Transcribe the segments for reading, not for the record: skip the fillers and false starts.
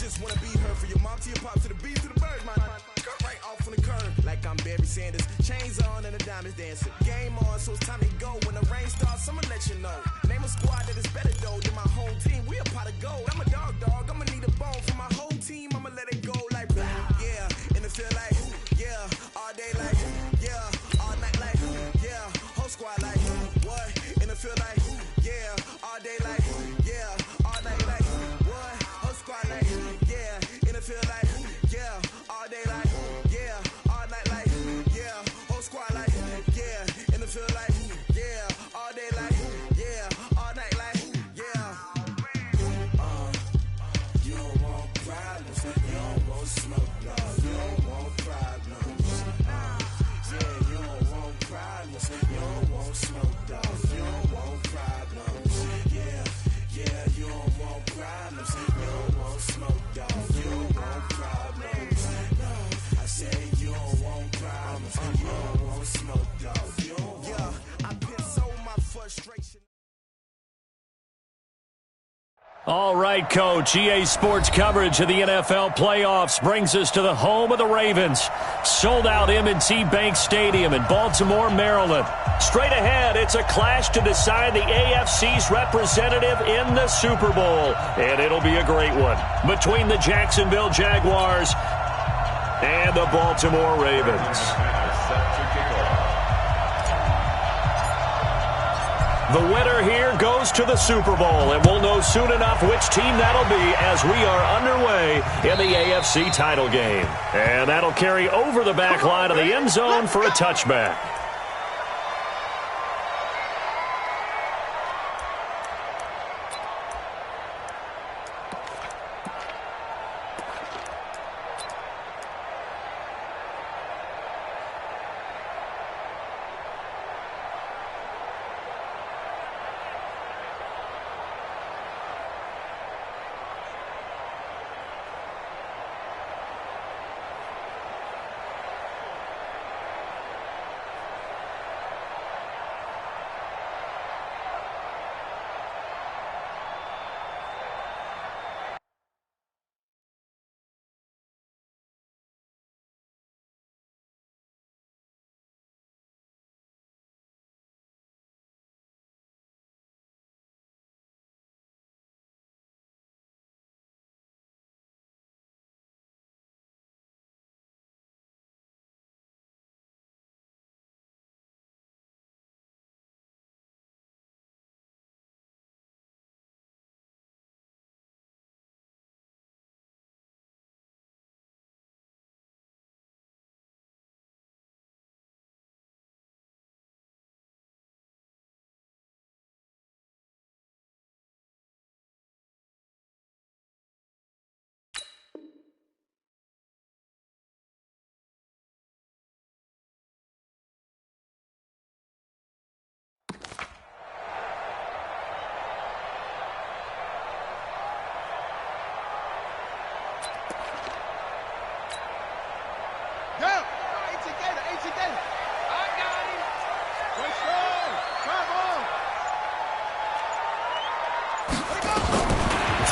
just wanna be heard. For your mom to your pop to the beat to the birds, man. Cut right off on the curb, like I'm Barry Sanders. Chains on and the diamonds dancing. Game on, so it's time to go. When the rain starts, I'ma let you know. Name a squad that is better though than my home team. We a pot of gold. I'm a dog. I'ma need a bone for my whole team. I'ma let it go like yeah, and it feel like yeah, all day like yeah, all night like yeah, whole squad like what? And it feel like yeah, all day like yeah, all night like what? Whole squad like yeah, and it feel like yeah, all day like yeah, all night like yeah, whole squad like yeah, and it feel like yeah, all day like yeah, all night like yeah. You don't want problems, you don't want smoke, no, you don't want problems. Yeah, you don't want problems, you don't want smoke, dog, you don't want problems. Yeah, you don't want problems, you don't want smoke, dog, you don't want problems. No, I said you don't want problems, you don't want smoke, dog, you don't want. Yeah, I put so my frustration. All right, Coach. EA Sports coverage of the NFL playoffs brings us to the home of the Ravens. Sold-out M&T Bank Stadium in Baltimore, Maryland. Straight ahead, it's a clash to decide the AFC's representative in the Super Bowl. And it'll be a great one between the Jacksonville Jaguars and the Baltimore Ravens. The winner here goes to the Super Bowl, and we'll know soon enough which team that'll be as we are underway in the AFC title game. And that'll carry over the back line of the end zone for a touchback.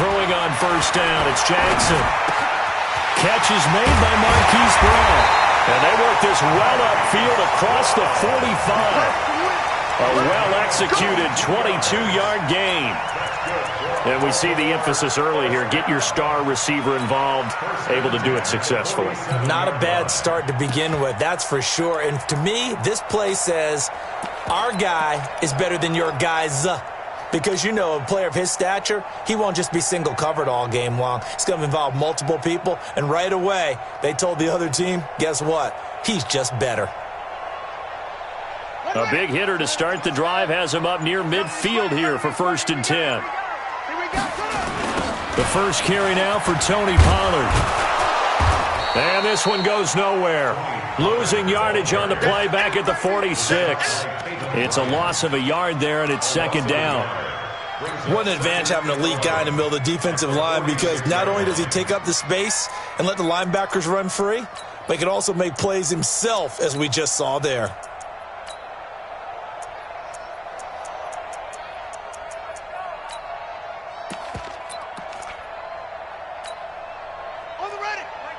Throwing on first down, it's Jackson. Catch is made by Marquise Brown. And they work this well upfield across the 45. A well-executed 22-yard gain. And we see the emphasis early here. Get your star receiver involved, able to do it successfully. Not a bad start to begin with, that's for sure. And to me, this play says our guy is better than your guys. Because, you know, a player of his stature, he won't just be single covered all game long. It's going to involve multiple people. And right away, they told the other team, guess what? He's just better. A big hitter to start the drive has him up near midfield here for 1st and 10. The first carry now for Tony Pollard. And this one goes nowhere. Losing yardage on the play back at the 46. It's a loss of a yard there, and it's 2nd down. What an advantage having a elite guy in the middle of the defensive line, because not only does he take up the space and let the linebackers run free, but he can also make plays himself, as we just saw there.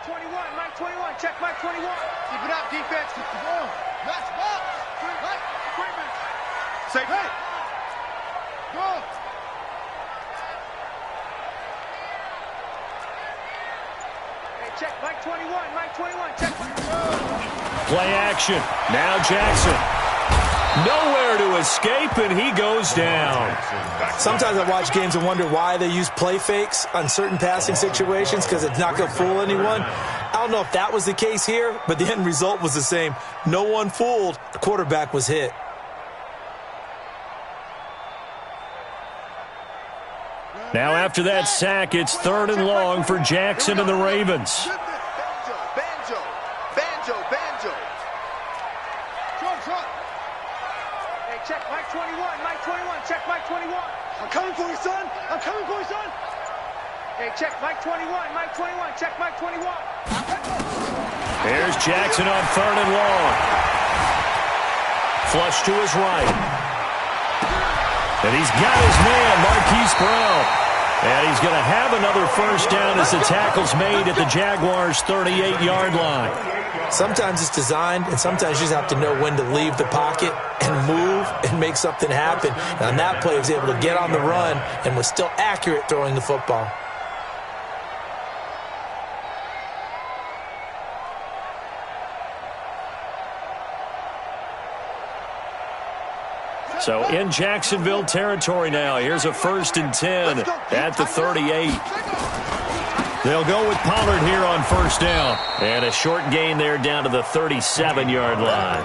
Mike 21, check Mike 21. Keep it up, defense. Come on. Match box. Safe. Hey. Go. Hey, check Mike 21, check Mike 21. Play action. Now Jackson. Nowhere to escape, and he goes down. Sometimes I watch games and wonder why they use play fakes on certain passing situations, because it's not going to fool anyone. I don't know if that was the case here, but the end result was the same. No one fooled. The quarterback was hit. Now after that sack, it's 3rd and long for Jackson and the Ravens. Banjo. Hey, check Mike 21, check Mike 21. I'm coming for you, son. Hey, check Mike 21, check Mike 21. Here's Jackson on 3rd and long. Flush to his right. And he's got his man, Marquise Brown. And he's going to have another first down as the tackle's made at the Jaguars' 38-yard line. Sometimes it's designed, and sometimes you just have to know when to leave the pocket and move and make something happen. And on that play, he was able to get on the run and was still accurate throwing the football. So in Jacksonville territory now. Here's a 1st and 10 at the 38. They'll go with Pollard here on 1st down. And a short gain there down to the 37-yard line.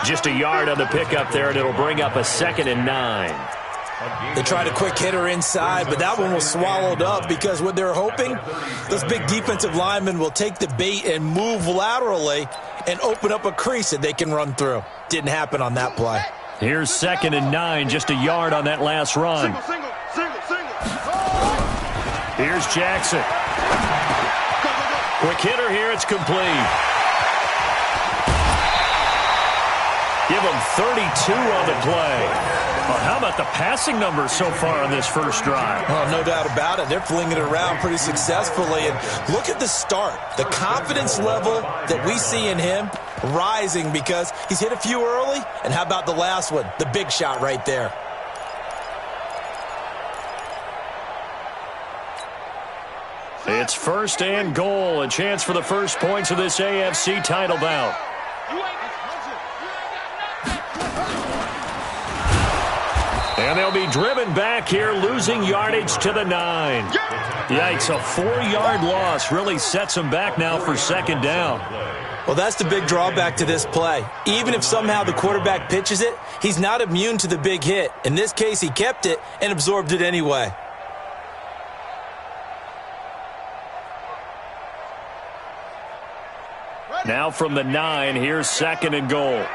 Just a yard on the pickup there, and it'll bring up a 2nd and 9. They tried a quick hitter inside, but that one was swallowed up because what they're hoping, those big defensive linemen will take the bait and move laterally and open up a crease that they can run through. Didn't happen on that play. Here's 2nd and 9, just a yard on that last run. Here's Jackson. Quick hitter here, it's complete. Give him 32 on the play. Well, how about the passing numbers so far on this first drive? Well, no doubt about it. They're flinging it around pretty successfully. And look at the start. The confidence level that we see in him rising because he's hit a few early. And how about the last one? The big shot right there. It's 1st and goal. A chance for the first points of this AFC title bout. And they'll be driven back here, losing yardage to the 9. Yikes, a 4-yard loss really sets them back now for 2nd down. Well, that's the big drawback to this play. Even if somehow the quarterback pitches it, he's not immune to the big hit. In this case, he kept it and absorbed it anyway. Now from the 9, here's 2nd and goal.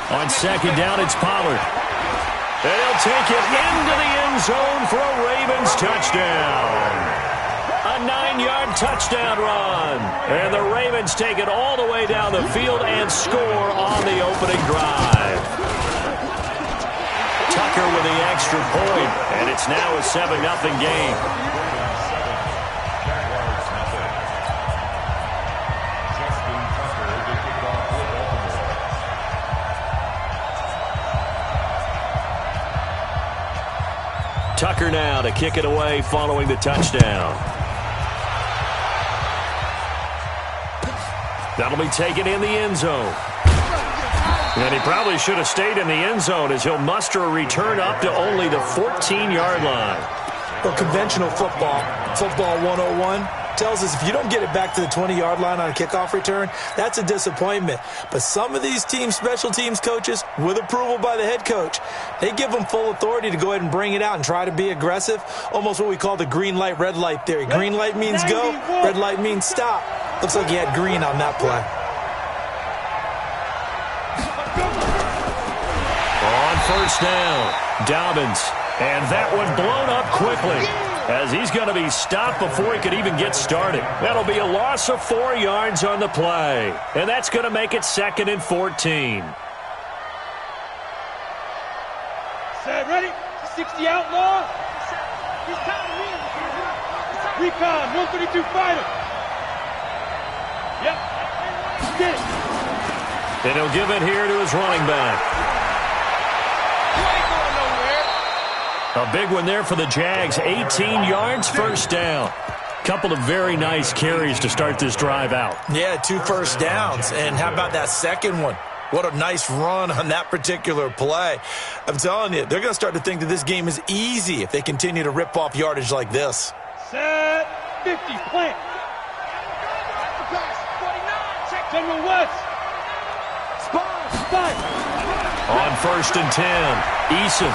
On 2nd down, it's Pollard. And he'll take it into the end zone for a Ravens touchdown. A 9-yard touchdown run. And the Ravens take it all the way down the field and score on the opening drive. Tucker with the extra point, and it's now a 7-0 game. Tucker now to kick it away following the touchdown. That'll be taken in the end zone. And he probably should have stayed in the end zone as he'll muster a return up to only the 14-yard line. Well, conventional football 101, tells us if you don't get it back to the 20-yard line on a kickoff return, that's a disappointment. But some of these teams, special teams coaches, with approval by the head coach, they give them full authority to go ahead and bring it out and try to be aggressive, almost what we call the green light, red light theory. Green light means go, red light means stop. Looks like he had green on that play. On 1st down, Dobbins. And that one blown up quickly as he's going to be stopped before he could even get started. That'll be a loss of 4 yards on the play. And that's going to make it 2nd and 14. Set, ready? 60 outlaw. He's counting me. Recon, 132 fighter. Yep. Get it. And he'll give it here to his running back. A big one there for the Jags. 18 yards, first down. Couple of very nice carries to start this drive out. Yeah, 2 first downs. And how about that second one? What a nice run on that particular play. I'm telling you, they're going to start to think that this game is easy if they continue to rip off yardage like this. Set 50, plant. General West. Spot. On 1st and 10, Eason.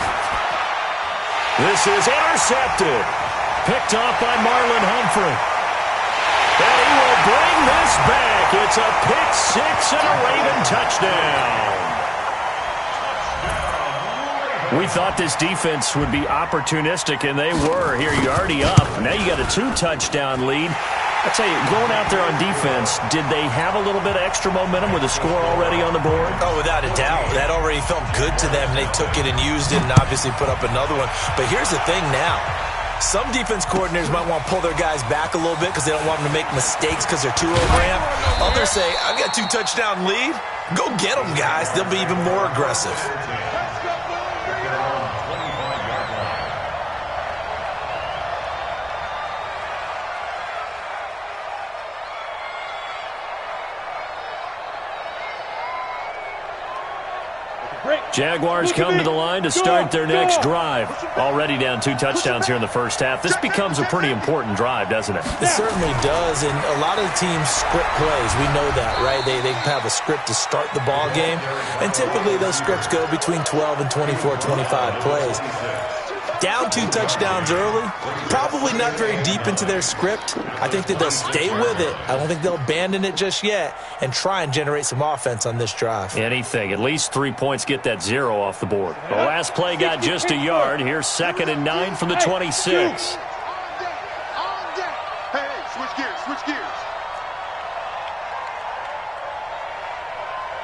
This is intercepted. Picked off by Marlon Humphrey. And he will bring this back. It's a pick 6 and a Raven touchdown. We thought this defense would be opportunistic, and they were. Here, you're already up. Now you got a 2-touchdown lead. I tell you, going out there on defense, did they have a little bit of extra momentum with a score already on the board? Oh, without a doubt. That already felt good to them. They took it and used it and obviously put up another one. But here's the thing now. Some defense coordinators might want to pull their guys back a little bit because they don't want them to make mistakes because they're too overramped. Others say, I've got a 2-touchdown lead. Go get them, guys. They'll be even more aggressive. Jaguars come to the line to start their next drive. Already down 2 touchdowns here in the first half. This becomes a pretty important drive, doesn't it? It certainly does, and a lot of teams script plays. We know that, right? They have a script to start the ball game, and typically those scripts go between 12 and 24, 25 plays. Down 2 touchdowns early, probably not very deep into their script. I think that they'll stay with it. I don't think they'll abandon it just yet and try and generate some offense on this drive. Anything. At least 3 points, get that 0 off the board. The last play got just a yard. Here's 2nd and 9 from the 26. Hey, switch gears.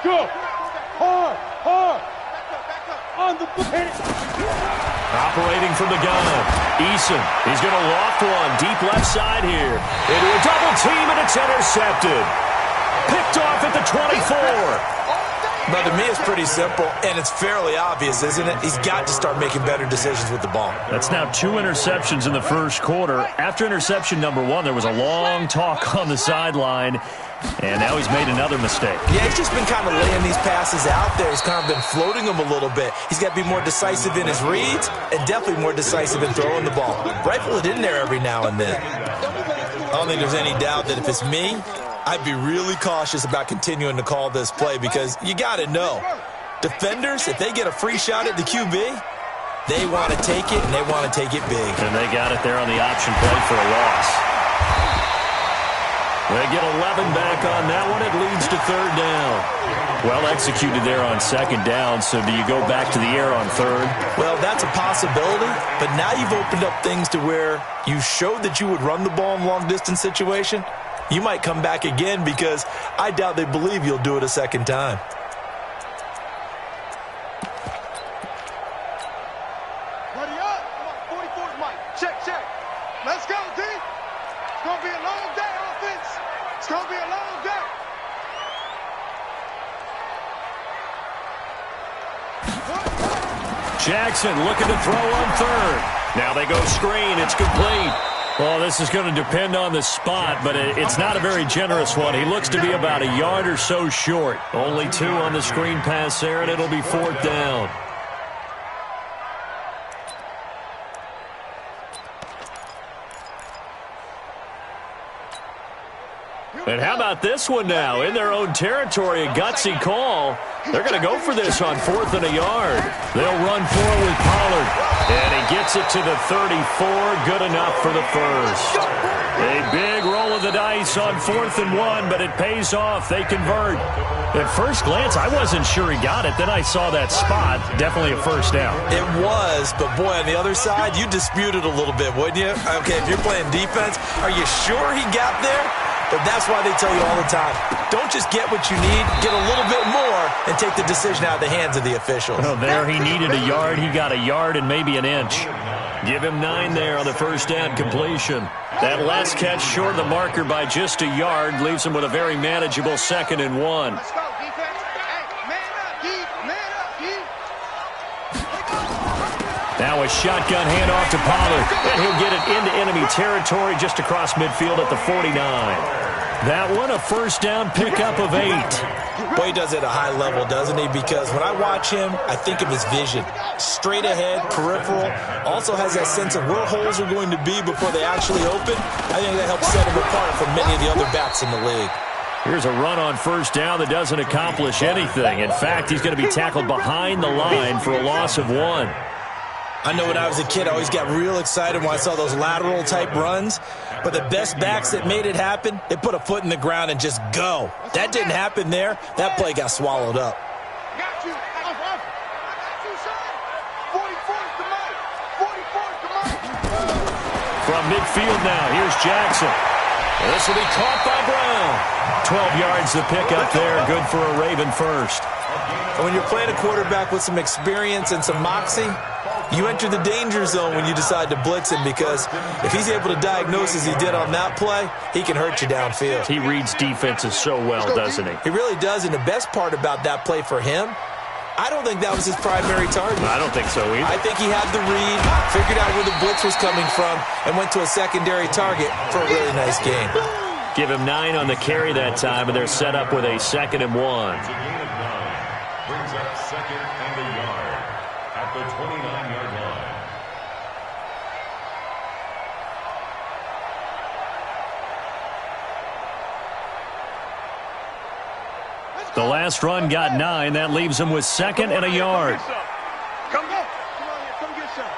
Go. Hard. On the hit it. Operating from the gun, Eason. He's going to loft one deep left side here. Into a double team, and it's intercepted. Picked off at the 24. But to me, it's pretty simple, and it's fairly obvious, isn't it? He's got to start making better decisions with the ball. That's now 2 interceptions in the first quarter. After interception number 1, there was a long talk on the sideline, and now he's made another mistake. Yeah, he's just been kind of laying these passes out there. He's kind of been floating them a little bit. He's got to be more decisive in his reads and definitely more decisive in throwing the ball. Rifle it in there every now and then. I don't think there's any doubt that if it's me, I'd be really cautious about continuing to call this play because you got to know, defenders, if they get a free shot at the QB, they want to take it, and they want to take it big. And they got it there on the option play for a loss. They get 11 back on that one. It leads to 3rd down. Well executed there on 2nd down, so do you go back to the air on 3rd? Well, that's a possibility, but now you've opened up things to where you showed that you would run the ball in a long-distance situation. You might come back again because I doubt they believe you'll do it a 2nd time. Ready up. Come on, 44's Mike. Check. Let's go, D. It's going to be a long day, offense. It's going to be a long day. Jackson looking to throw on 3rd. Now they go screen. It's complete. Well, this is going to depend on the spot, but it's not a very generous one. He looks to be about a yard or so short. Only 2 on the screen pass there, and it'll be 4th down. And how about this one now? In their own territory, a gutsy call. They're going to go for this on 4th and a yard. They'll run for it with Pollard. And he gets it to the 34. Good enough for the first. A big roll of the dice on 4th and 1, but it pays off. They convert. At first glance, I wasn't sure he got it. Then I saw that spot. Definitely a first down. It was, but boy, on the other side, you disputed a little bit, wouldn't you? Okay, if you're playing defense, are you sure he got there? But that's why they tell you all the time, don't just get what you need, get a little bit more, and take the decision out of the hands of the officials. Oh, there he needed a yard. He got a yard and maybe an inch. Give him 9 there on the first down completion. That last catch short of the marker by just a yard leaves him with a very manageable 2nd and 1. Let's go, defense. Hey, man up, D. Man up, D. Now a shotgun handoff to Pollard, and he'll get it into enemy territory just across midfield at the 49. That one a first down pickup of 8. Boy, he does it at a high level, doesn't he? Because when I watch him, I think of his vision. Straight ahead, peripheral. Also has that sense of where holes are going to be before they actually open. I think that helps set him apart from many of the other backs in the league. Here's a run on first down that doesn't accomplish anything. In fact, he's going to be tackled behind the line for a loss of 1. I know when I was a kid, I always got real excited when I saw those lateral-type runs. But the best backs that made it happen, they put a foot in the ground and just go. That didn't happen there. That play got swallowed up. Got you. I got you, son. 44's the mic. 44's the mic. From midfield now, here's Jackson. This will be caught by Brown. 12 yards to pick up there. Good for a Raven first. And when you're playing a quarterback with some experience and some moxie, you enter the danger zone when you decide to blitz him, because if he's able to diagnose as he did on that play, he can hurt you downfield. He reads defenses so well, doesn't he? He really does, and the best part about that play for him, I don't think that was his primary target. I don't think so either. I think he had the read, figured out where the blitz was coming from, and went to a secondary target for a really nice game. Give him 9 on the carry that time, and they're set up with a 2nd and 1. Brings up 2nd and a yard at the 29-yard line. The last run got 9. That leaves him with 2nd and a yard. Come get. Come on here. Come get some.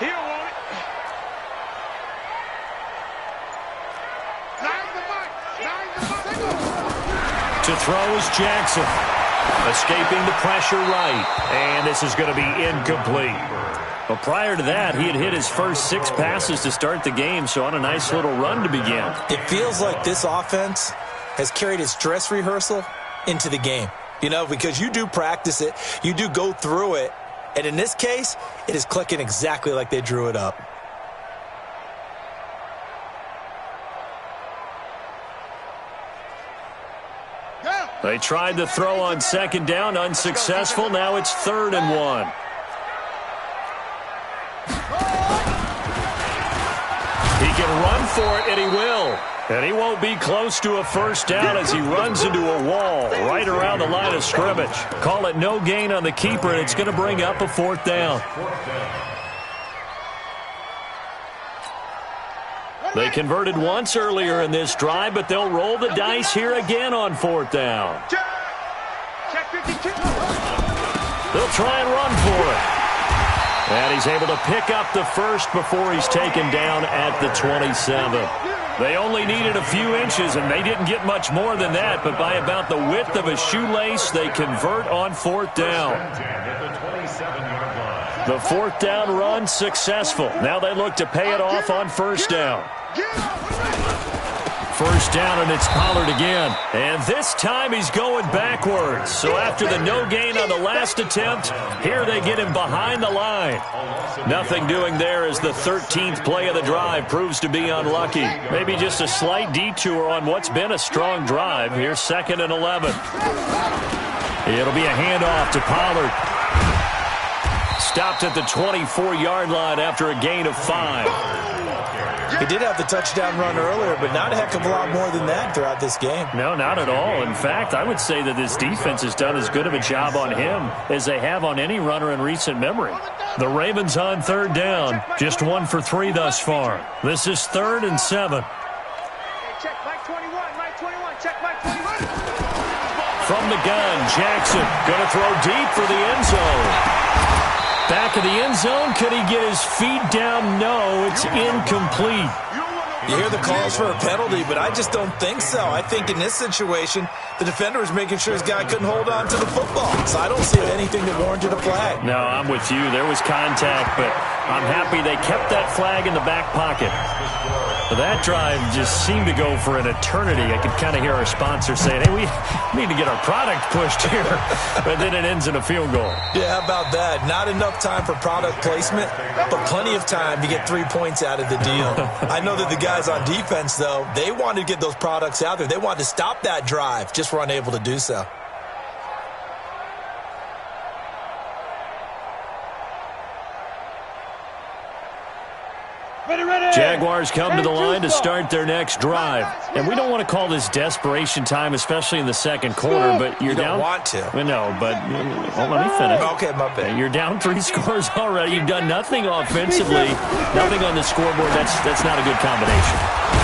He don't want it. Nine the mic. To throw is Jackson. Escaping the pressure right. And this is going to be incomplete. But prior to that, he had hit his first 6 passes to start the game, so on a nice little run to begin. It feels like this offense has carried its dress rehearsal into the game. You know, because you do practice it, you do go through it, and in this case, it is clicking exactly like they drew it up. They tried to throw on 2nd down, unsuccessful. Now it's 3rd and 1. He can run for it, and he will. And he won't be close to a first down as he runs into a wall right around the line of scrimmage. Call it no gain on the keeper, and it's going to bring up a 4th down. They converted once earlier in this drive, but they'll roll the dice here again on 4th down. Check 52. They'll try and run for it. And he's able to pick up the first before he's taken down at the 27. They only needed a few inches, and they didn't get much more than that, but by about the width of a shoelace, they convert on 4th down. The 4th down run successful. Now they look to pay it off on 1st down. First down, and it's Pollard again. And this time he's going backwards. So after the no gain on the last attempt, here they get him behind the line. Nothing doing there as the 13th play of the drive proves to be unlucky. Maybe just a slight detour on what's been a strong drive. Here's 2nd and 11. It'll be a handoff to Pollard. Stopped at the 24-yard line after a gain of 5. He did have the touchdown run earlier, but not a heck of a lot more than that throughout this game. No, not at all. In fact, I would say that this defense has done as good of a job on him as they have on any runner in recent memory. The Ravens on 3rd down, just 1 for 3 thus far. This is 3rd and 7. Check Mike 21. Mike 21. Check Mike 21. From the gun, Jackson going to throw deep for the end zone. Back of the end zone, could he get his feet down? No, it's incomplete. You hear the calls for a penalty, but I just don't think so. I think in this situation, the defender was making sure his guy couldn't hold on to the football. So I don't see anything that warranted a flag. No, I'm with you. There was contact, but I'm happy they kept that flag in the back pocket. But that drive just seemed to go for an eternity. I could kind of hear our sponsor saying, hey, we need to get our product pushed here. But then it ends in a field goal. Yeah, how about that? Not enough time for product placement, but plenty of time to get 3 points out of the deal. I know that the guys on defense, though, they wanted to get those products out there. They wanted to stop that drive, just were unable to do so. Jaguars come to the line to start their next drive. And we don't want to call this desperation time, especially in the second quarter, but you're down. You don't want to. No, but let me finish. Okay, my bad. You're down 3 scores already. You've done nothing offensively, nothing on the scoreboard. That's not a good combination.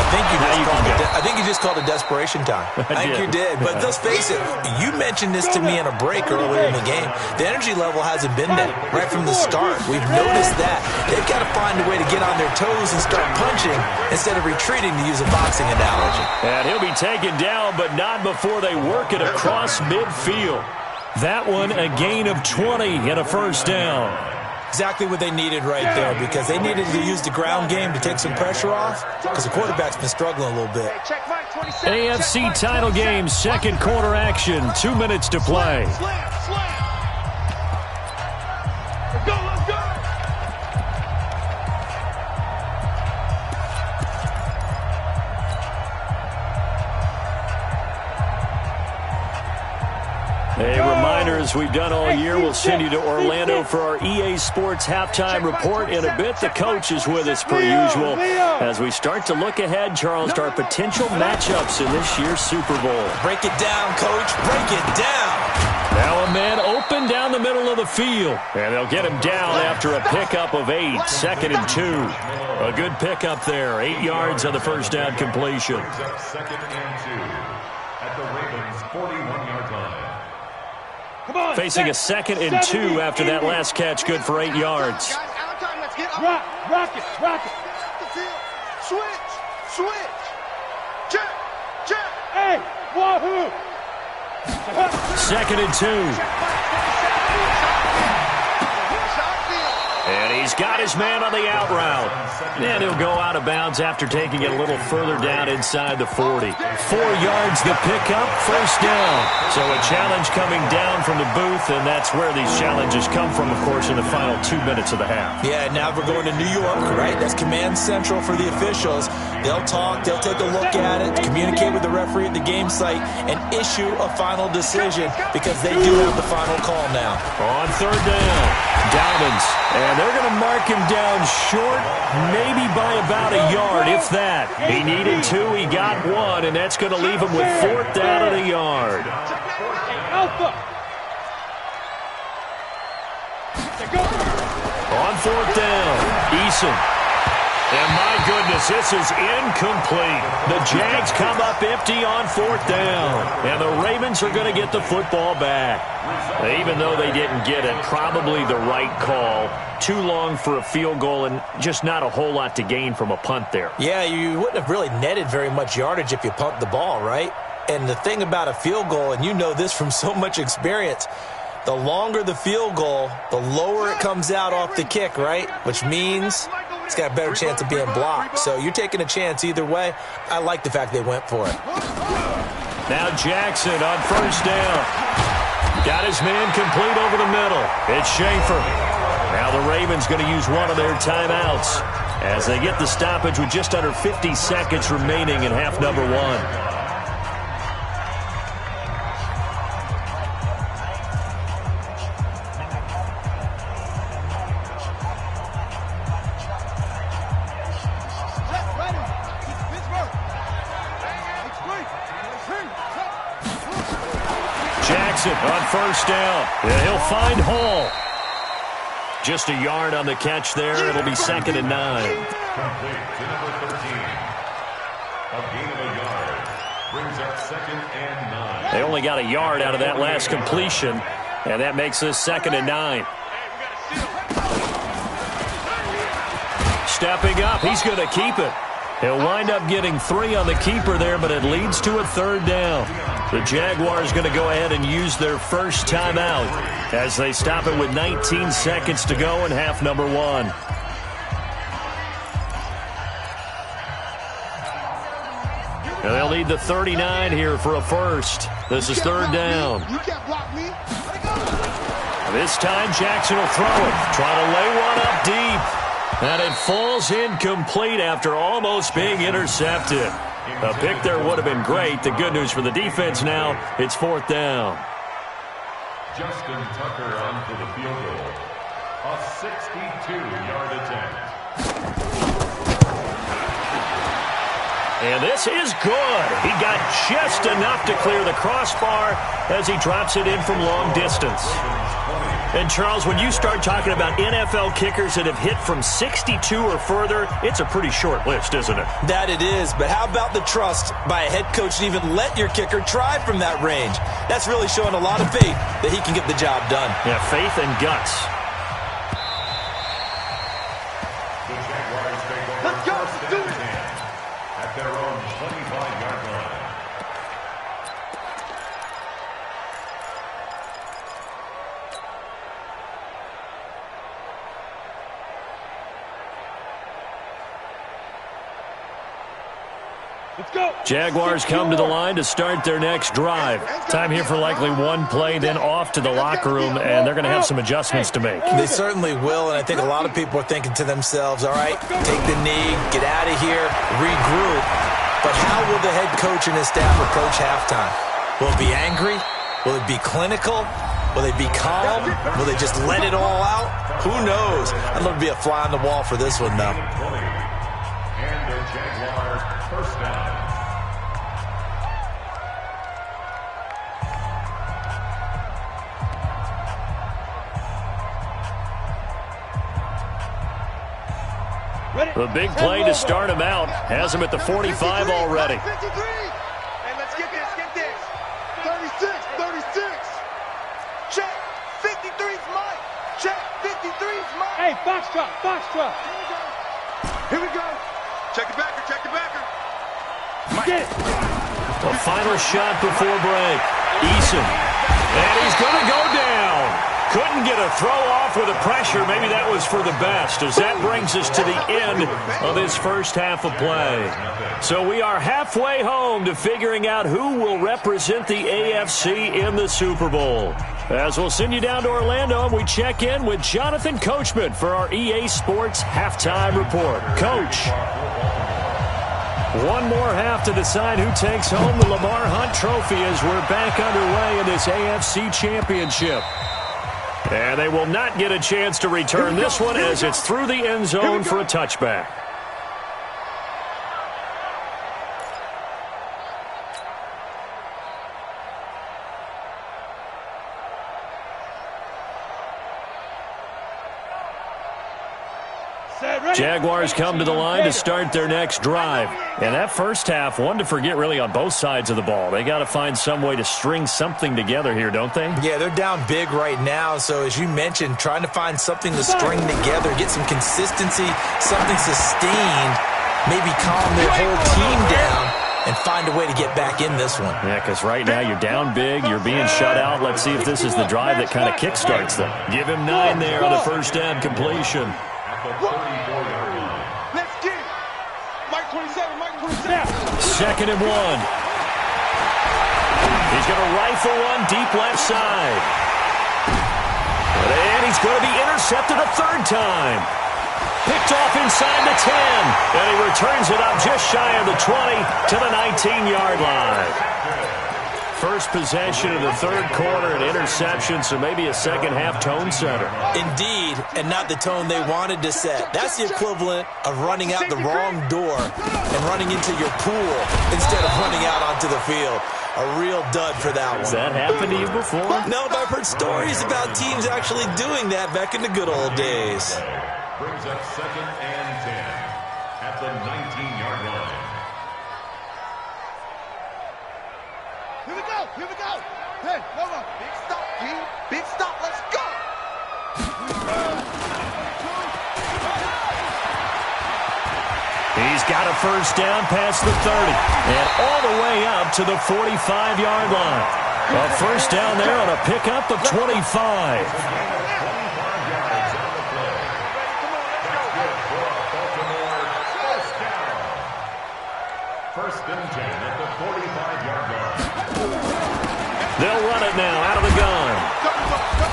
I think you just called it desperation time. I think you did. But let's face it, you mentioned this to me in a break earlier in the game. The energy level hasn't been there right from the start. We've noticed that. They've got to find a way to get on their toes and start punching instead of retreating, to use a boxing analogy. And he'll be taken down, but not before they work it across midfield. That one, a gain of 20 and a first down. Exactly what they needed right there, because they needed to use the ground game to take some pressure off, because the quarterback's been struggling a little bit. AFC title game, second quarter action, 2 minutes to play. Let's go, let's go. A reminder, as we've done all year, we'll send you to Orlando for our EA Sports halftime report in a bit. The coach is with us per usual as we start to look ahead, Charles, to our potential matchups in this year's Super Bowl. Break it down, Coach. Break it down. Now a man open down the middle of the field. And they'll get him down after a pickup of 8, 2nd and 2. A good pickup there, 8 yards on the first down completion. Second and 2 at the Ravens' 41-yard line. Facing a 2nd and 2 after that last catch, good for 8 yards. Rock it. Switch. Check. Hey, wahoo. 2nd and 2. And he's got his man on the out route. And he'll go out of bounds after taking it a little further down inside the 40. 4 yards the pickup, first down. So a challenge coming down from the booth, and that's where these challenges come from, of course, in the final 2 minutes of the half. Yeah, now we're going to New York, right? That's command central for the officials. They'll talk, they'll take a look at it, communicate with the referee at the game site, and issue a final decision, because they do have the final call now. On third down, Dobbins. And they're going to mark him down short, maybe by about a yard, if that. He needed 2, he got 1, and that's going to leave him with 4th down of the yard. On 4th down, Eason. And my goodness, this is incomplete. The Jags come up empty on 4th down. And the Ravens are going to get the football back. Even though they didn't get it, probably the right call. Too long for a field goal and just not a whole lot to gain from a punt there. Yeah, you wouldn't have really netted very much yardage if you pumped the ball, right? And the thing about a field goal, and you know this from so much experience, the longer the field goal, the lower it comes out off the kick, right? Which means it's got a better chance of being blocked. So you're taking a chance either way. I like the fact they went for it. Now Jackson on first down. Got his man complete over the middle. It's Schaefer. Now the Ravens going to use one of their timeouts as they get the stoppage with just under 50 seconds remaining in half number 1. On first down, and he'll find Hall. Just a yard on the catch there. It'll be 2nd and 9. Complete to number 13. A gain of a yard brings up 2nd and 9. They only got a yard out of that last completion, and that makes this 2nd and 9. Stepping up, he's going to keep it. He'll wind up getting 3 on the keeper there, but it leads to a 3rd down. The Jaguars going to go ahead and use their first timeout as they stop it with 19 seconds to go in half number 1. And they'll need the 39 here for a first. This is third down. You can't block me. This time Jackson will throw it. Trying to lay one up deep. And it falls incomplete after almost being intercepted. A pick there would have been great. The good news for the defense now, it's fourth down. Justin Tucker on for the field goal. A 62-yard attempt. And this is good. He got just enough to clear the crossbar as he drops it in from long distance. And, Charles, when you start talking about NFL kickers that have hit from 62 or further, it's a pretty short list, isn't it? That it is, but how about the trust by a head coach to even let your kicker try from that range? That's really showing a lot of faith that he can get the job done. Yeah, faith and guts. The Jaguars take over first and 10 at their own 25-yard line. Let's go. Jaguars come to the line to start their next drive. Time here for likely one play, then off to the locker room, and they're going to have some adjustments to make. They certainly will, and I think a lot of people are thinking to themselves, all right, take the knee, get out of here, regroup. But how will the head coach and his staff approach halftime? Will it be angry? Will it be clinical? Will they be calm? Will they just let it all out? Who knows? I'd love to be a fly on the wall for this one, though. And the Jaguars first down. The big play to start him out has him at the 45 already. 53. Hey, let's get this, get this. 36, 36. Check. 53's mine. Check. 53's mine. Hey, Foxtrot, Foxtrot. Here we go. Check the backer, check the backer. Get it. The final shot before break. Eason. And he's going to go down. Couldn't get a throw off with the pressure. Maybe that was for the best, as that brings us to the end of this first half of play. So we are halfway home to figuring out who will represent the AFC in the Super Bowl. As we'll send you down to Orlando, and we check in with Jonathan Coachman for our EA Sports Halftime Report. Coach. One more half to decide who takes home the Lamar Hunt Trophy as we're back underway in this AFC Championship. And they will not get a chance to return this one as it's through the end zone for a touchback. Jaguars come to the line to start their next drive. And that first half, one to forget really on both sides of the ball. They got to find some way to string something together here, don't they? Yeah, they're down big right now. So as you mentioned, trying to find something to string together, get some consistency, something sustained, maybe calm their whole team down and find a way to get back in this one. Yeah, because right now you're down big, you're being shut out. Let's see if this is the drive that kind of kickstarts them. Give him 9 there on the first down completion. Let's get it. Mike 27, Mike 27. Second and 1. He's going to rifle one deep left side. And he's going to be intercepted a third time. Picked off inside the 10. And he returns it up just shy of the 20 to the 19-yard line. First possession of the third quarter, an interception, so maybe a second-half tone setter. Indeed, and not the tone they wanted to set. That's the equivalent of running out the wrong door and running into your pool instead of running out onto the field. A real dud for that one. Has that happened to you before? No, but I've heard stories about teams actually doing that back in the good old days. Brings up second and 10 at the 19-yard line. Here we go, here we go. Hey, hold on. Big stop, G. Big stop, let's go. He's got a first down past the 30 and all the way up to the 45-yard line. A first down there on a pickup of 25. First and 10 at the 45-yard line. They'll run it now out of the gun.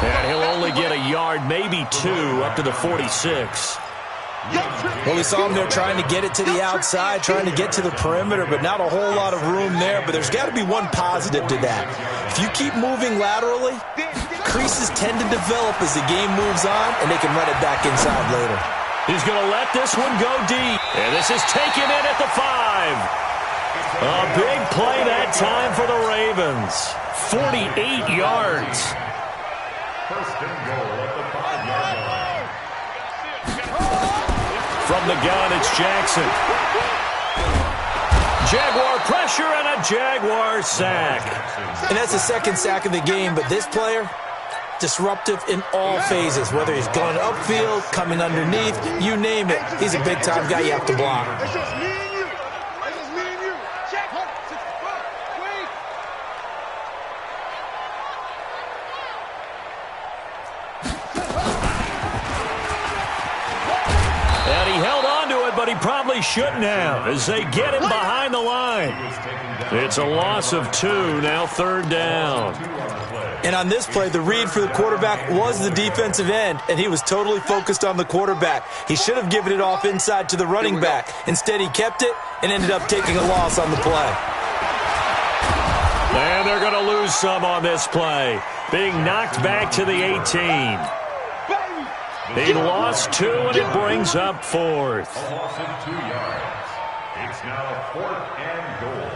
And he'll only get a yard, maybe 2, up to the 46. Well, we saw him there trying to get it to the outside, trying to get to the perimeter, but not a whole lot of room there. But there's got to be one positive to that. If you keep moving laterally, creases tend to develop as the game moves on, and they can run it back inside later. He's going to let this one go deep. And this is taken in at the 5. A big play that time for the Ravens. 48 yards. First and goal at the 5-yard line. From the gun, it's Jackson. Jaguar pressure and a Jaguar sack. And that's the second sack of the game, but this player, disruptive in all phases, whether he's going upfield, coming underneath, you name it. He's a big-time guy you have to block. It's just me and you. It's just me and you. Check. Wait. And he held on to it, but he probably shouldn't have as they get him behind the line. It's a loss of 2, now third down. And on this play, the read for the quarterback was the defensive end, and he was totally focused on the quarterback. He should have given it off inside to the running back. Instead, he kept it and ended up taking a loss on the play. And they're going to lose some on this play, being knocked back to the 18. He lost 2, and it brings up 4th. A loss of 2 yards. It's now 4th and goal.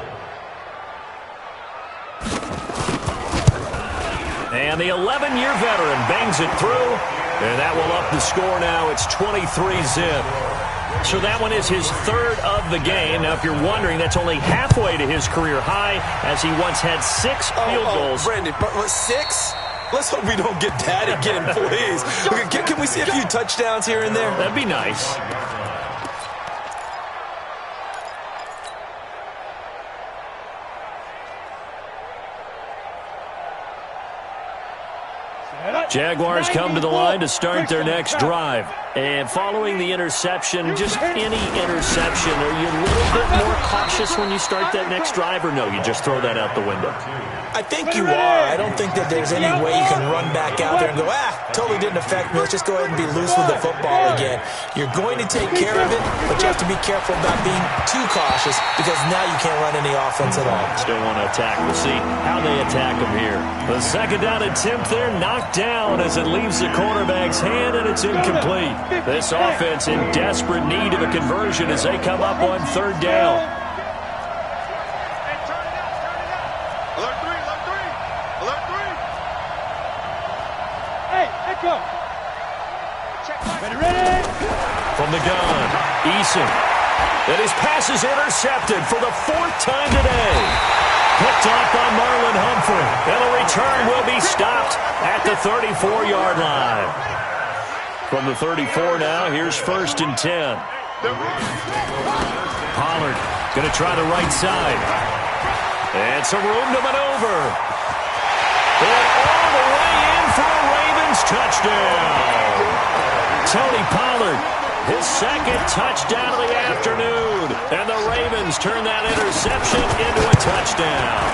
And the 11-year veteran bangs it through, and that will up the score now. It's 23-zip. So that one is his 3rd of the game. Now, if you're wondering, that's only halfway to his career high, as he once had 6 field goals. Brandon, but 6? Let's hope we don't get that again, please. Can we see a few touchdowns here and there? That'd be nice. Jaguars come to the line to start their next drive. And following the interception, just any interception, are you a little bit more cautious when you start that next drive, or no, you just throw that out the window? I think you are. I don't think that there's any way you can run back out there and go, totally didn't affect me. Let's just go ahead and be loose with the football again. You're going to take care of it, but you have to be careful about being too cautious because now you can't run any offense at all. Still want to attack. We'll see how they attack them here. The second down attempt there knocked down as it leaves the cornerback's hand, and it's incomplete. This offense in desperate need of a conversion as they come up on 3rd down. From the gun, Eason. And his pass is intercepted for the 4th time today. Picked off by Marlon Humphrey. And the return will be stopped at the 34-yard line. From the 34 now, here's 1st and 10. Pollard going to try the right side. And some room to maneuver. And all the way in for a Ravens touchdown. Tony Pollard, his 2nd touchdown of the afternoon. And the Ravens turn that interception into a touchdown.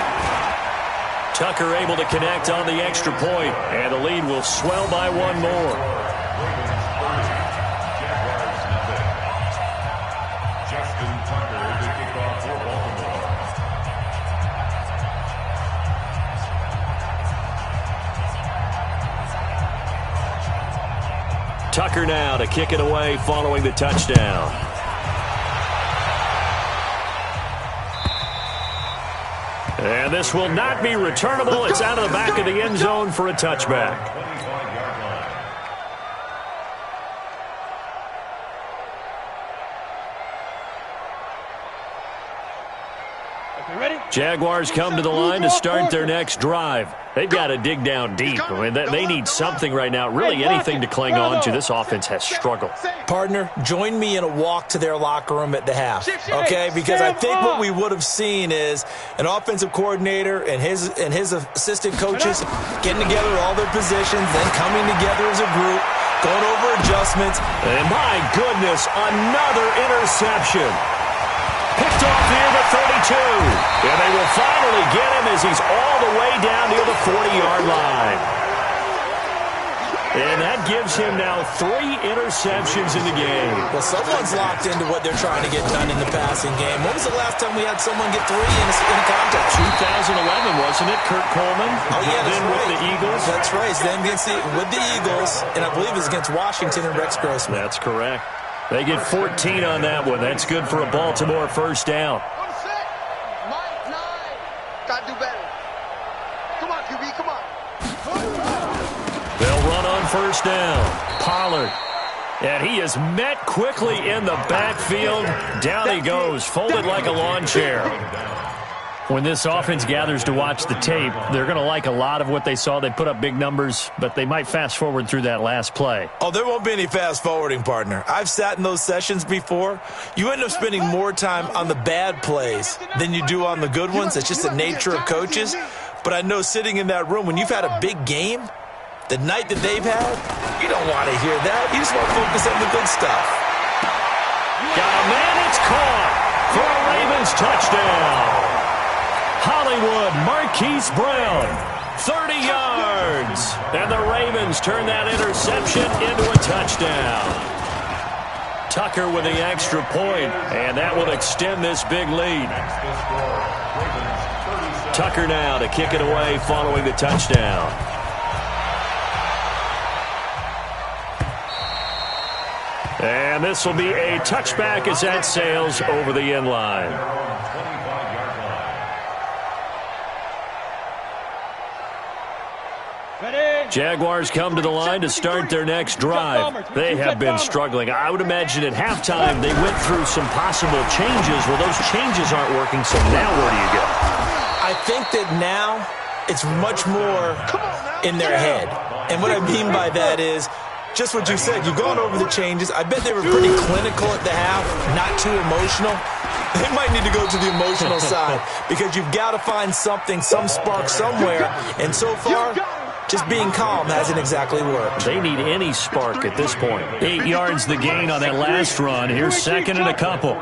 Tucker able to connect on the extra point, and the lead will swell by 1 more. Justin Tucker to kick off for Baltimore. Tucker now to kick it away following the touchdown. And this will not be returnable. It's out of the back of the end zone for a touchback. Jaguars come to the line to start their next drive. They've got to dig down deep. I mean, they need something right now, really anything to cling on to. This offense has struggled. Partner, join me in a walk to their locker room at the half, okay? Because I think what we would have seen is an offensive coordinator and his assistant coaches getting together all their positions, then coming together as a group, going over adjustments. And my goodness, another interception. Picked off near the 32. And they will finally get him as he's all the way down near the 40-yard line. And that gives him now 3 interceptions in the game. Well, someone's locked into what they're trying to get done in the passing game. When was the last time we had someone get 3 in a contest? 2011, wasn't it? Kurt Coleman. Oh, yeah, that's then right. with the Eagles. That's right. Then with the Eagles, and I believe it was against Washington and Rex Grossman. That's correct. They get 14 on that one. That's good for a Baltimore first down. Gotta do better. Come on, QB, come on. They'll run on first down. Pollard. And he is met quickly in the backfield. Down he goes, folded like a lawn chair. When this offense gathers to watch the tape, they're going to like a lot of what they saw. They put up big numbers, but they might fast forward through that last play. Oh, there won't be any fast forwarding, partner. I've sat in those sessions before. You end up spending more time on the bad plays than you do on the good ones. It's just the nature of coaches. But I know sitting in that room, when you've had a big game, the night that they've had, you don't want to hear that. You just want to focus on the good stuff. Got a man, it's caught for a Ravens touchdown. Hollywood Marquise Brown, 30 yards. And the Ravens turn that interception into a touchdown. Tucker with the extra point, and that will extend this big lead. Tucker now to kick it away following the touchdown. And this will be a touchback as that sails over the end line. Jaguars come to the line to start their next drive. They have been struggling. I would imagine at halftime they went through some possible changes. Well, those changes aren't working, so now where do you go? I think that now it's much more in their head. And what I mean by that is just what you said. You've gone over the changes. I bet they were pretty clinical at the half, not too emotional. They might need to go to the emotional side because you've got to find something, some spark somewhere. And so far, just being calm hasn't exactly worked. They need any spark at this point. 8 yards the gain on that last run. Here's second and a couple.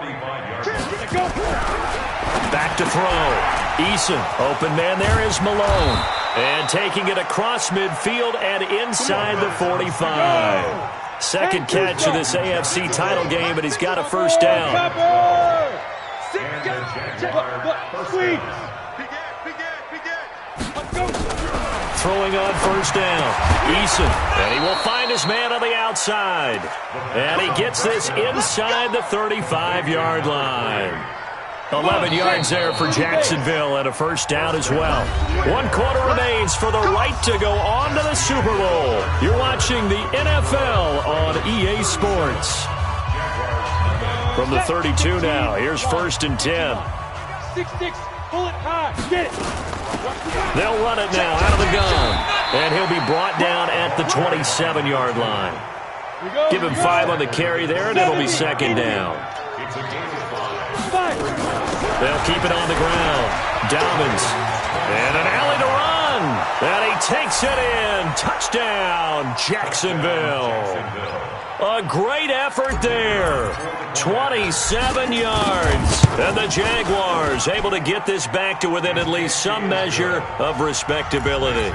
Back to throw. Eason, open man there is Malone. And taking it across midfield and inside the 45. Second catch of this AFC title game, and he's got a first down. Throwing on first down. Eason, and he will find his man on the outside. And he gets this inside the 35-yard line. 11 yards there for Jacksonville and a first down as well. 1 quarter remains for the right to go on to the Super Bowl. You're watching the NFL on EA Sports. From the 32 now, here's first and 10. 6-6, pull it high, get it. They'll run it now out of the gun. And he'll be brought down at the 27-yard line. Give him 5 on the carry there, and it'll be second down. They'll keep it on the ground. Dobbins. And an alley to run. And he takes it in. Touchdown, Jacksonville. A great effort there. 27 yards. And the Jaguars able to get this back to within at least some measure of respectability.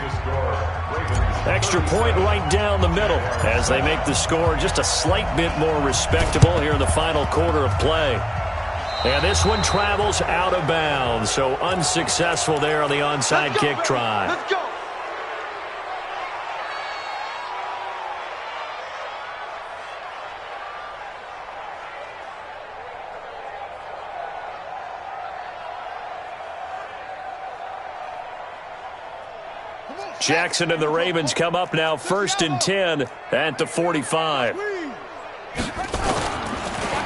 Extra point right down the middle as they make the score just a slight bit more respectable here in the final quarter of play. And this one travels out of bounds, so unsuccessful there on the onside kick try. Let's go. Jackson and the Ravens come up now first and 10 at the 45.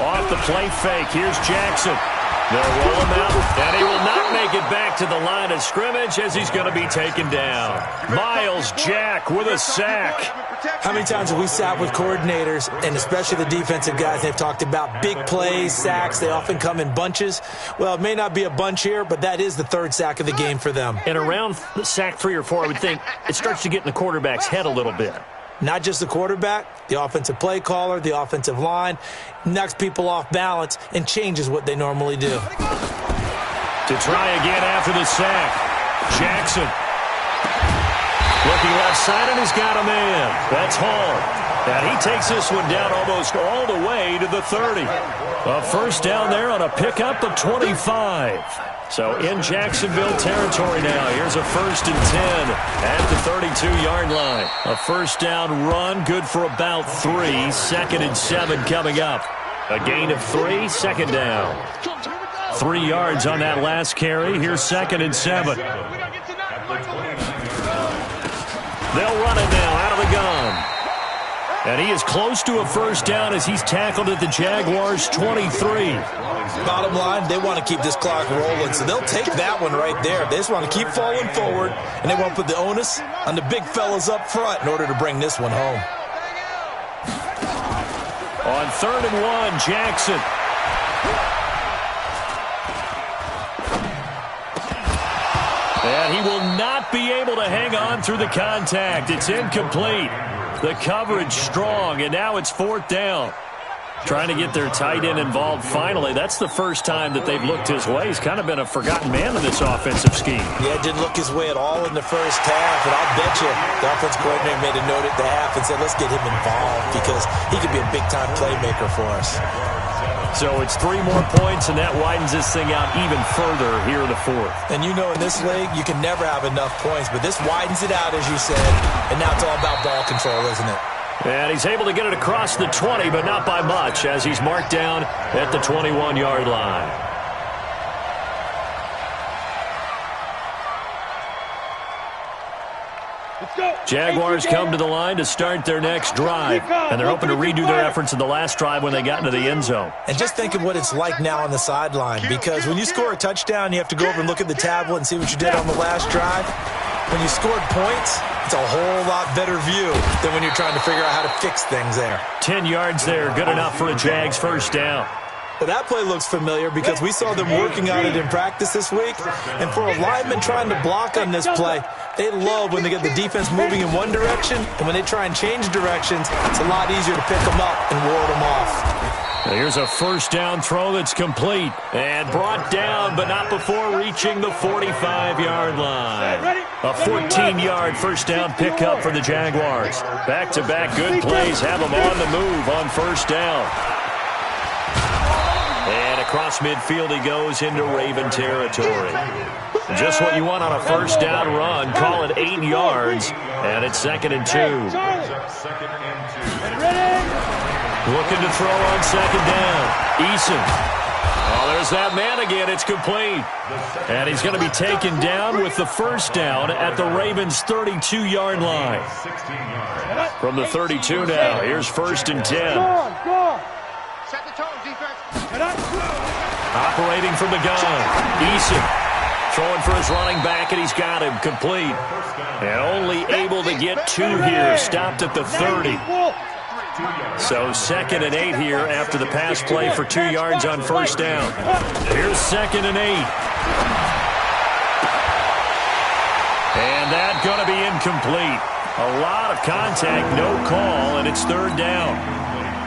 Off the play fake, here's Jackson. They'll roll him out, and he will not make it back to the line of scrimmage as he's going to be taken down. Miles Jack with a sack. How many times have we sat with coordinators, and especially the defensive guys, they've talked about big plays, sacks. They often come in bunches. Well, it may not be a bunch here, but that is the third sack of the game for them. And around sack 3 or 4, I would think it starts to get in the quarterback's head a little bit. not just the quarterback, the offensive play caller, the offensive line, knocks people off balance and changes what they normally do. To try again after the sack, Jackson. Looking left side, and he's got a man. That's Hall. And he takes this one down almost all the way to the 30. A first down there on a pickup of 25. So in Jacksonville territory now. Here's a 1st and 10 at the 32-yard line. A first down run, good for about 3. 2nd and 7 coming up. A gain of 3, 2nd down. 3 yards on that last carry. Here's 2nd and 7. They'll run it now out of the gun. And he is close to a first down as he's tackled at the Jaguars' 23. Bottom line, they want to keep this clock rolling, so they'll take that one right there. They just want to keep falling forward, and they want to put the onus on the big fellas up front in order to bring this one home. On 3rd and 1, Jackson. And he will not be able to hang on through the contact. It's incomplete. The coverage strong, and now it's 4th down. Trying to get their tight end involved finally. That's the first time that they've looked his way. He's kind of been a forgotten man in this offensive scheme. Yeah, it didn't look his way at all in the first half, and I'll bet you the offensive coordinator made a note at the half and said, let's get him involved because he could be a big-time playmaker for us. So it's 3 more points, and that widens this thing out even further here in the 4th. And you know in this league, you can never have enough points, but this widens it out, as you said, and now it's all about ball control, isn't it? And he's able to get it across the 20, but not by much, as he's marked down at the 21-yard line. Jaguars come to the line to start their next drive, and they're hoping to redo their efforts in the last drive when they got into the end zone. And just think of what it's like now on the sideline, because when you score a touchdown, you have to go over and look at the tablet and see what you did on the last drive. When you scored points, it's a whole lot better view than when you're trying to figure out how to fix things there. 10 yards there, good enough for a Jags first down. Well, that play looks familiar because we saw them working on it in practice this week. And for a lineman trying to block on this play, they love when they get the defense moving in one direction. And when they try and change directions, it's a lot easier to pick them up and ward them off. Here's a first down throw that's complete and brought down, but not before reaching the 45-yard line. A 14-yard first down pickup for the Jaguars. Back-to-back good plays have them on the move on first down. And across midfield he goes into Raven territory. Just what you want on a first down run. Call it 8 yards, and it's 2nd and 2. Looking to throw on 2nd down. Eason. Oh, there's that man again. It's complete. And he's going to be taken down with the first down at the Ravens' 32-yard line. From the 32 now, here's 1st and 10. Set the tone, defense. Operating from the gun. Eason throwing for his running back, and he's got him complete. And only able to get 2 here. Stopped at the 30. So 2nd and 8 here after the pass play for 2 yards on first down. Here's 2nd and 8. And that's going to be incomplete. A lot of contact, no call, and it's 3rd down.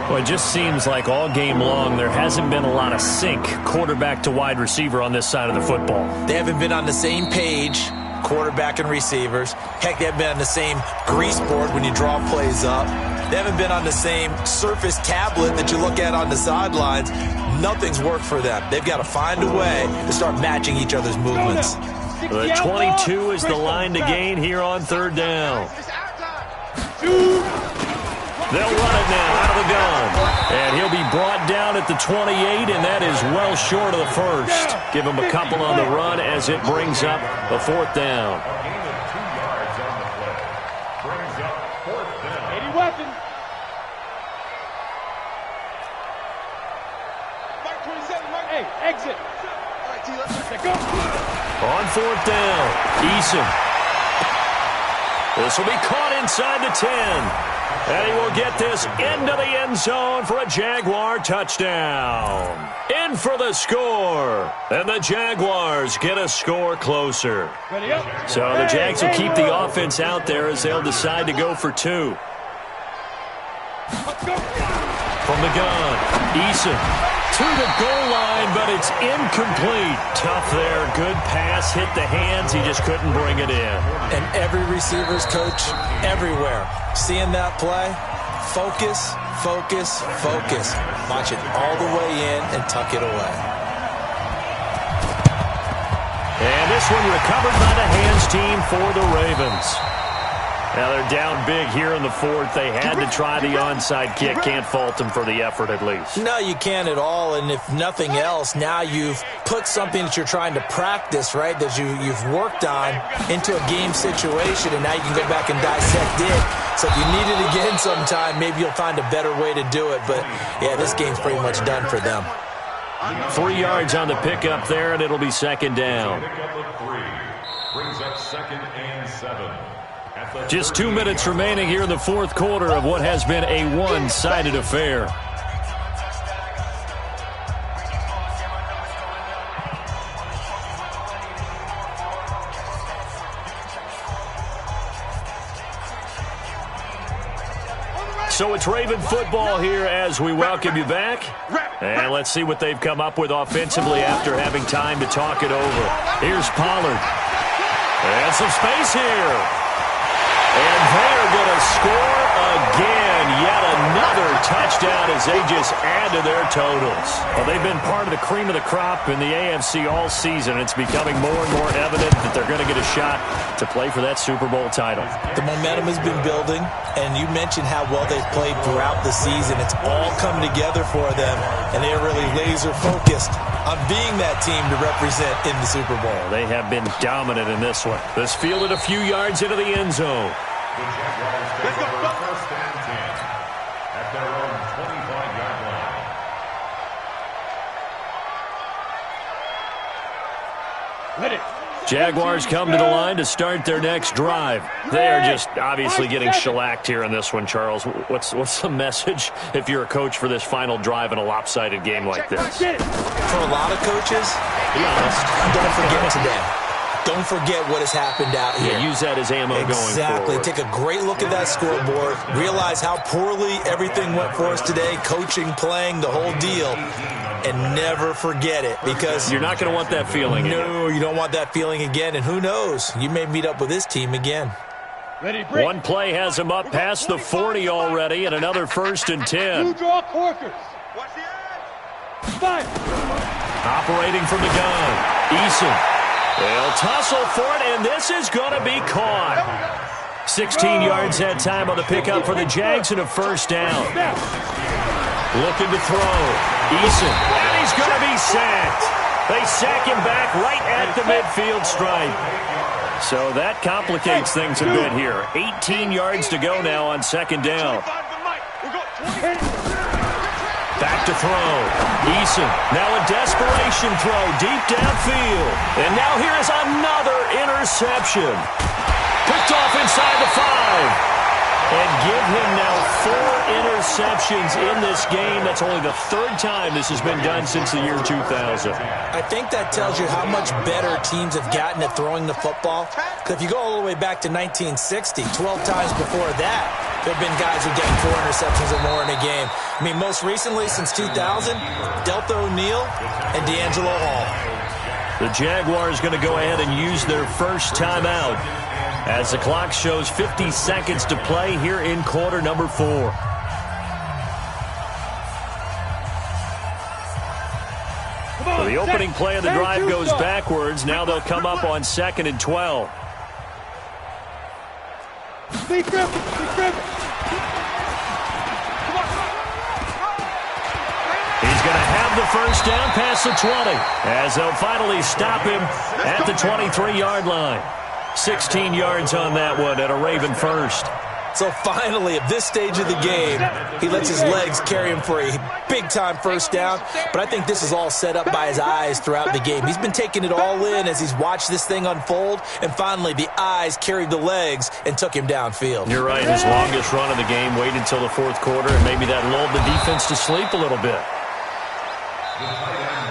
Well, it just seems like all game long there hasn't been a lot of sync quarterback to wide receiver on this side of the football. They haven't been on the same page, quarterback and receivers. Heck, they haven't been on the same grease board when you draw plays up. They haven't been on the same surface tablet that you look at on the sidelines. Nothing's worked for them. They've got to find a way to start matching each other's movements. The 22 is the line to gain here on 3rd down. They'll run it now out of the gun. And he'll be brought down at the 28, and that is well short of the first. Give him a couple on the run as it brings up a 4th down. Any weapon. Mark 27, Mark 8, exit. All right, T, let's go. On 4th down, Eason. This will be caught inside the 10. And he will get this into the end zone for a Jaguar touchdown. In for the score. And the Jaguars get a score closer. So the Jags will keep the offense out there as they'll decide to go for 2. From the gun, Eason to the goal line, but it's incomplete. Tough there. Good pass. Hit the hands. He just couldn't bring it in. And every receiver's coach everywhere. Seeing that play, focus, focus, focus. Watch it all the way in and tuck it away. And this one recovered by the hands team for the Ravens. Now they're down big here in the fourth. They had to try the onside kick. Can't fault them for the effort at least. No, you can't at all. And if nothing else, now you've put something that you're trying to practice, right, that you've worked on into a game situation, and now you can go back and dissect it. So if you need it again sometime, maybe you'll find a better way to do it. But, yeah, this game's pretty much done for them. 3 yards on the pickup there, and it'll be second down. Pickup of 3 brings up 2nd and 7. Just 2 minutes remaining here in the fourth quarter of what has been a one-sided affair. So it's Raven football here as we welcome you back. And let's see what they've come up with offensively after having time to talk it over. Here's Pollard. And some space here. And they are going to score again. Yet another touchdown as they just add to their totals. Well, they've been part of the cream of the crop in the AFC all season. It's becoming more and more evident that they're going to get a shot to play for that Super Bowl title. The momentum has been building, and you mentioned how well they've played throughout the season. It's all come together for them, and they're really laser-focused on being that team to represent in the Super Bowl. They have been dominant in this one. This fielded a few yards into the end zone. The Jaguars take over 1st and 10 at their own 25-yard line. Let it. Jaguars come to the line to start their next drive. They are just obviously getting shellacked here in this one, Charles. What's the message if you're a coach for this final drive in a lopsided game like this? For a lot of coaches, be honest, don't forget today. Don't forget what has happened out here. Yeah, use that as ammo going forward. Exactly. Take a great look at that scoreboard. Realize how poorly everything went for us today, coaching, playing, the whole deal. And never forget it, because you're not going to want that feeling again. No, you don't want that feeling again. And who knows? You may meet up with this team again. One play has him up past the 40 already, and another 1st and 10. Two draw corkers. Fire. Operating from the gun, Eason. They'll tussle for it, and this is going to be caught. 16 yards that time on the pickup for the Jags and a 1st down. Looking to throw. Eason. And he's going to be sacked. They sack him back right at the midfield stripe. So that complicates things a bit here. 18 yards to go now on 2nd down. Back to throw. Eason. Now a desperation throw deep downfield. And now here is another interception. Picked off inside the 5. And give him now 4 interceptions in this game. That's only the 3rd time this has been done since the year 2000. I think that tells you how much better teams have gotten at throwing the football. Because if you go all the way back to 1960, 12 times before that, there have been guys who get 4 interceptions or more in a game. I mean, most recently, since 2000, Delta O'Neal and D'Angelo Hall. The Jaguars going to go ahead and use their first timeout as the clock shows 50 seconds to play here in quarter number 4. So the opening play of the drive goes backwards. Now they'll come up on 2nd and 12. He's going to have the 1st down past the 20 as they'll finally stop him at the 23-yard line. 16 yards on that one at a Raven 1st. So finally, at this stage of the game, he lets his legs carry him for a big-time 1st down. But I think this is all set up by his eyes throughout the game. He's been taking it all in as he's watched this thing unfold. And finally, the eyes carried the legs and took him downfield. You're right. His longest run of the game waited until the 4th quarter, and maybe that lulled the defense to sleep a little bit. The tight end